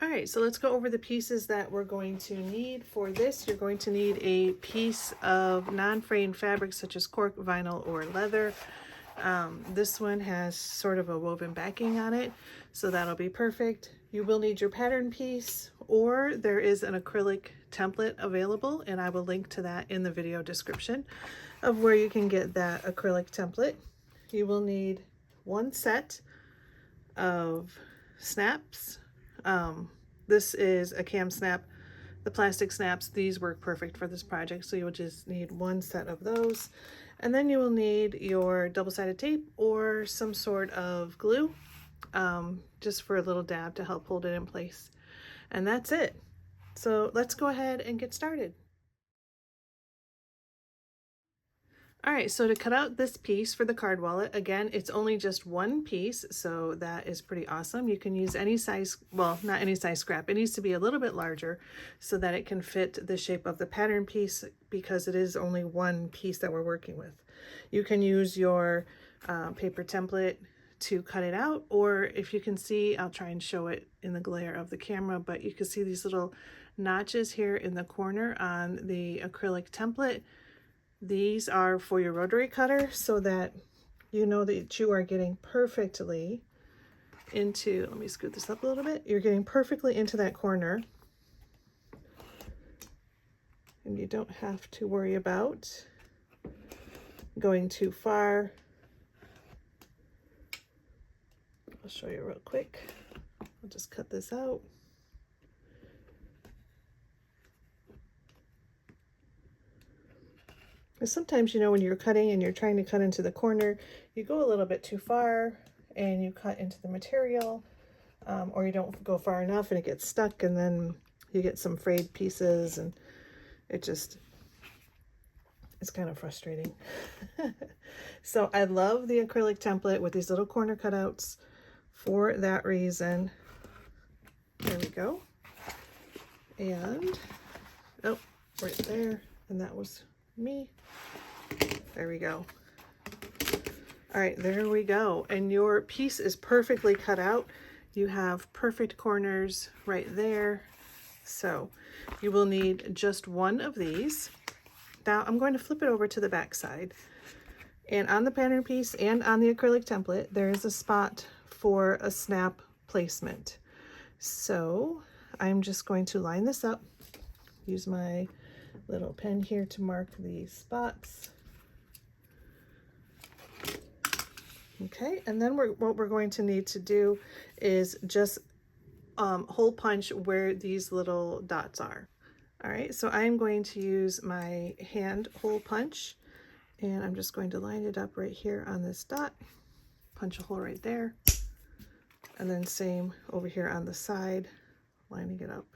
All right, so let's go over the pieces that we're going to need for this. You're going to need a piece of non-fraying fabric such as cork, vinyl, or leather. This one has sort of a woven backing on it, so that'll be perfect. You will need your pattern piece, or there is an acrylic template available, and I will link to that in the video description of where you can get that acrylic template. You will need one set of snaps. This is a cam snap. The plastic snaps, these work perfect for this project, so you'll just need one set of those. And then you will need your double-sided tape or some sort of glue, just for a little dab to help hold it in place. And that's it. So let's go ahead and get started. All right, so to cut out this piece for the card wallet, again, it's only just one piece, so that is pretty awesome. You can use any size, well, not any size scrap. It needs to be a little bit larger so that it can fit the shape of the pattern piece, because it is only one piece that we're working with. You can use your paper template to cut it out, or if you can see, I'll try and show it in the glare of the camera, but you can see these little notches here in the corner on the acrylic template. These are for your rotary cutter so that you know that you are getting perfectly into, let me scoot this up a little bit, you're getting perfectly into that corner, and you don't have to worry about going too far. I'll show you real quick. I'll just cut this out. Sometimes, you know, when you're cutting and you're trying to cut into the corner, you go a little bit too far and you cut into the material, or you don't go far enough and it gets stuck, and then you get some frayed pieces, and it's kind of frustrating. So I love the acrylic template with these little corner cutouts for that reason. There we go. And, oh, right there, and that was me. There we go. All right, there we go. And your piece is perfectly cut out. You have perfect corners right there. So you will need just one of these. Now I'm going to flip it over to the back side. And on the pattern piece and on the acrylic template, there is a spot for a snap placement. So I'm just going to line this up, use my little pen here to mark the spots. Okay, and then what we're going to need to do is just hole punch where these little dots are. All right, so I'm going to use my hand hole punch, and I'm just going to line it up right here on this dot, punch a hole right there, and then same over here on the side, lining it up.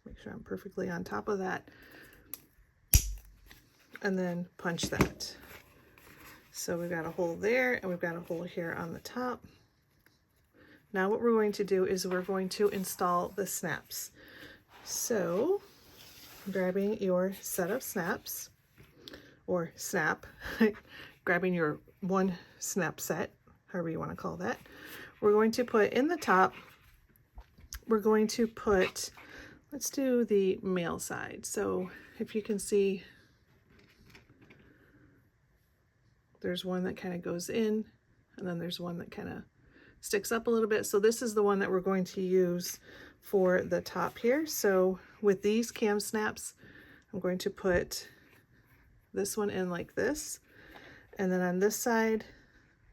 Make sure I'm perfectly on top of that, and then punch that. So we've got a hole there, and we've got a hole here on the top. Now what we're going to do is we're going to install the snaps. So grabbing your set of snaps, or snap, grabbing your one snap set, however you want to call that, we're going to put in the top, we're going to put, let's do the male side. So if you can see, there's one that kind of goes in, and then there's one that kind of sticks up a little bit. So this is the one that we're going to use for the top here. So with these cam snaps, I'm going to put this one in like this, and then on this side,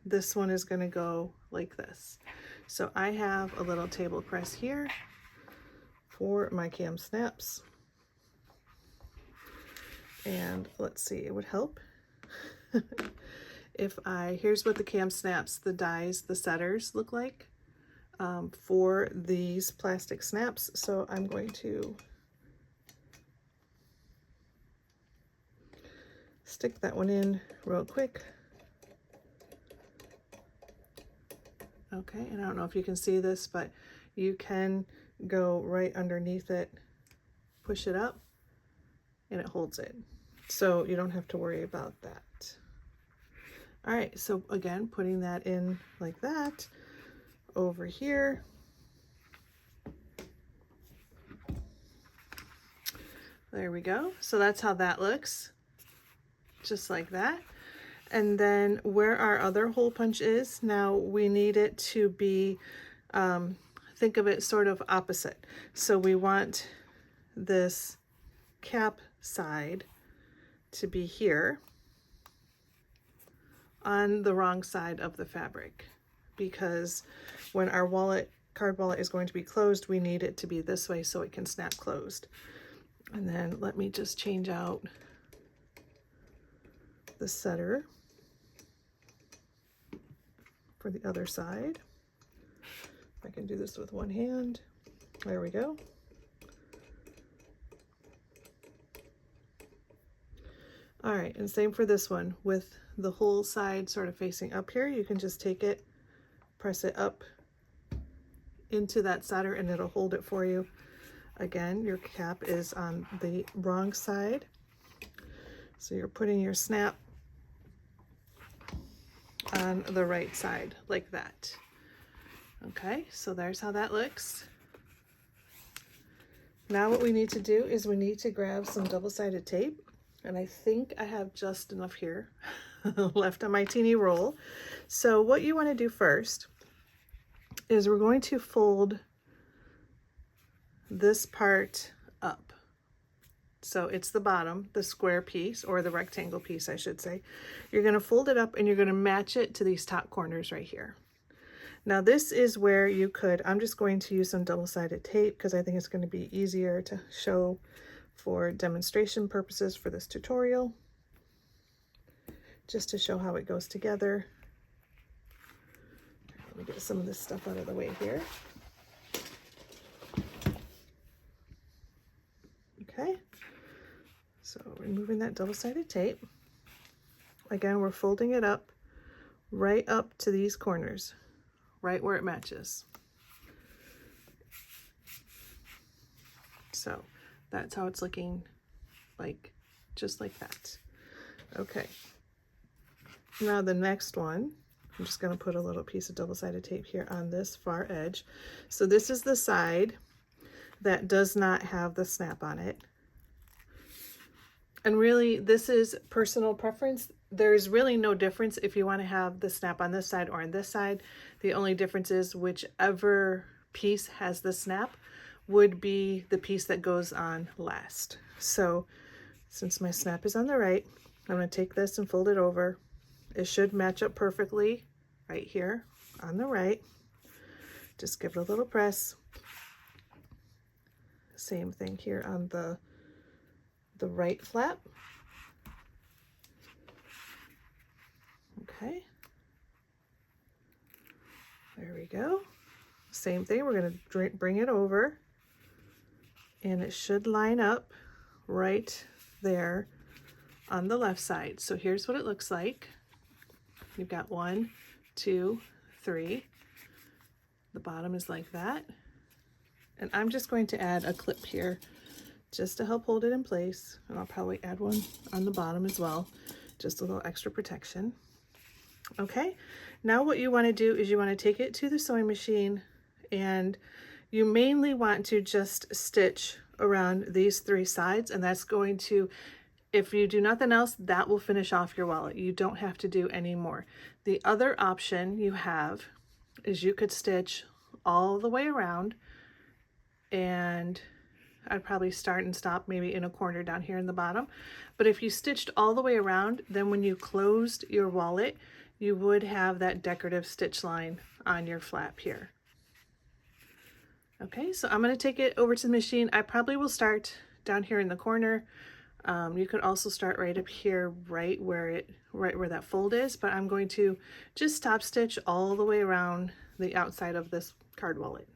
this one is going to go like this. So I have a little table press here for my cam snaps, and let's see, it would help if here's what the cam snaps, the dies, the setters look like for these plastic snaps. So I'm going to stick that one in real quick. Okay, and I don't know if you can see this, but you can go right underneath it, push it up, and it holds it. So you don't have to worry about that. All right, so again, putting that in like that, over here. There we go. So that's how that looks, just like that. And then where our other hole punch is, now we need it to be, think of it sort of opposite. So we want this cap side to be here on the wrong side of the fabric, because when our card wallet is going to be closed, we need it to be this way so it can snap closed. And then let me just change out the setter for the other side. I can do this with one hand. There we go. All right, and same for this one. With the whole side sort of facing up here, you can just take it, press it up into that solder, and it'll hold it for you. Again, your cap is on the wrong side, so you're putting your snap on the right side like that. Okay, so there's how that looks. Now what we need to do is we need to grab some double-sided tape, and I think I have just enough here left on my teeny roll. So what you want to do first is we're going to fold this part up. So it's the bottom, the square piece, or the rectangle piece, I should say. You're going to fold it up and you're going to match it to these top corners right here. Now this is where you could, I'm just going to use some double-sided tape because I think it's going to be easier to show for demonstration purposes for this tutorial, just to show how it goes together. Let me get some of this stuff out of the way here. Okay, so removing that double-sided tape. Again, we're folding it up right up to these corners, right where it matches. So that's how it's looking like, just like that. Okay, now the next one, I'm just going to put a little piece of double-sided tape here on this far edge. So this is the side that does not have the snap on it. And really, this is personal preference. There's really no difference if you want to have the snap on this side or on this side. The only difference is whichever piece has the snap would be the piece that goes on last. So since my snap is on the right, I'm going to take this and fold it over. It should match up perfectly right here on the right. Just give it a little press. Same thing here on the right flap. Okay, there we go. Same thing, we're going to bring it over and it should line up right there on the left side. So here's what it looks like. You've got 1, 2, 3. The bottom is like that. And I'm just going to add a clip here just to help hold it in place. And I'll probably add one on the bottom as well, just a little extra protection. Okay, now what you want to do is you want to take it to the sewing machine, and you mainly want to just stitch around these 3 sides, and that's going to, if you do nothing else, that will finish off your wallet. You don't have to do any more. The other option you have is you could stitch all the way around, and I'd probably start and stop maybe in a corner down here in the bottom. But if you stitched all the way around, then when you closed your wallet, you would have that decorative stitch line on your flap here. Okay, so I'm going to take it over to the machine. I probably will start down here in the corner. You could also start right up here, right where that fold is, but I'm going to just top stitch all the way around the outside of this card wallet.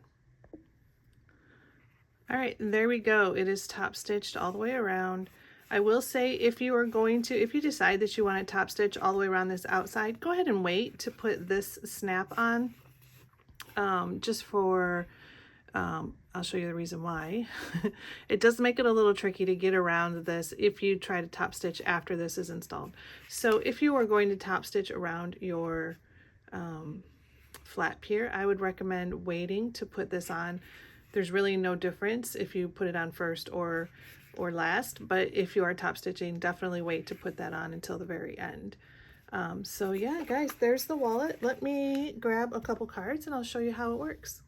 All right, there we go. It is top stitched all the way around. I will say, if you decide that you want to top stitch all the way around this outside, go ahead and wait to put this snap on, just for, I'll show you the reason why. It does make it a little tricky to get around this if you try to top stitch after this is installed. So if you are going to top stitch around your flap here. I would recommend waiting to put this on. There's really no difference if you put it on first or last, but if you are top stitching, definitely wait to put that on until the very end. So yeah, guys, there's the wallet. Let me grab a couple cards and I'll show you how it works.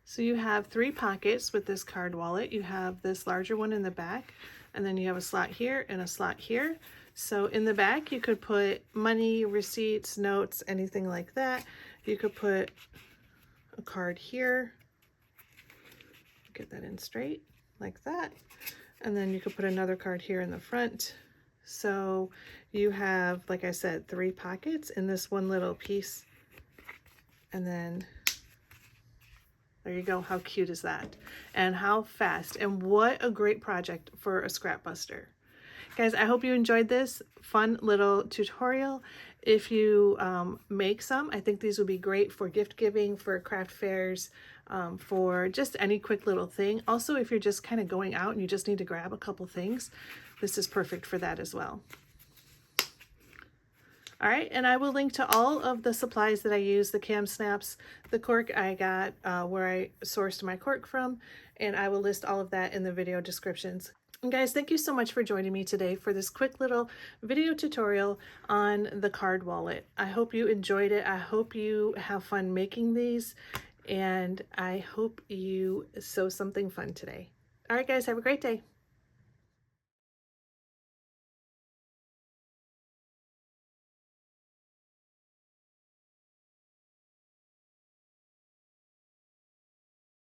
So you have 3 pockets with this card wallet. You have this larger one in the back, and then you have a slot here and a slot here. So in the back, you could put money, receipts, notes, anything like that. You could put a card here, get that in straight like that. And then you could put another card here in the front. So you have, like I said, 3 pockets in this one little piece. And then there you go. How cute is that? And how fast, and what a great project for a scrap buster. Guys, I hope you enjoyed this fun little tutorial. If you make some, I think these would be great for gift giving, for craft fairs, for just any quick little thing. Also, if you're just kind of going out and you just need to grab a couple things, this is perfect for that as well. All right, and I will link to all of the supplies that I use, the cam snaps, the cork I got where I sourced my cork from, and I will list all of that in the video descriptions. And guys, thank you so much for joining me today for this quick little video tutorial on the card wallet. I hope you enjoyed it. I hope you have fun making these, and I hope you sew something fun today. All right, guys, have a great day.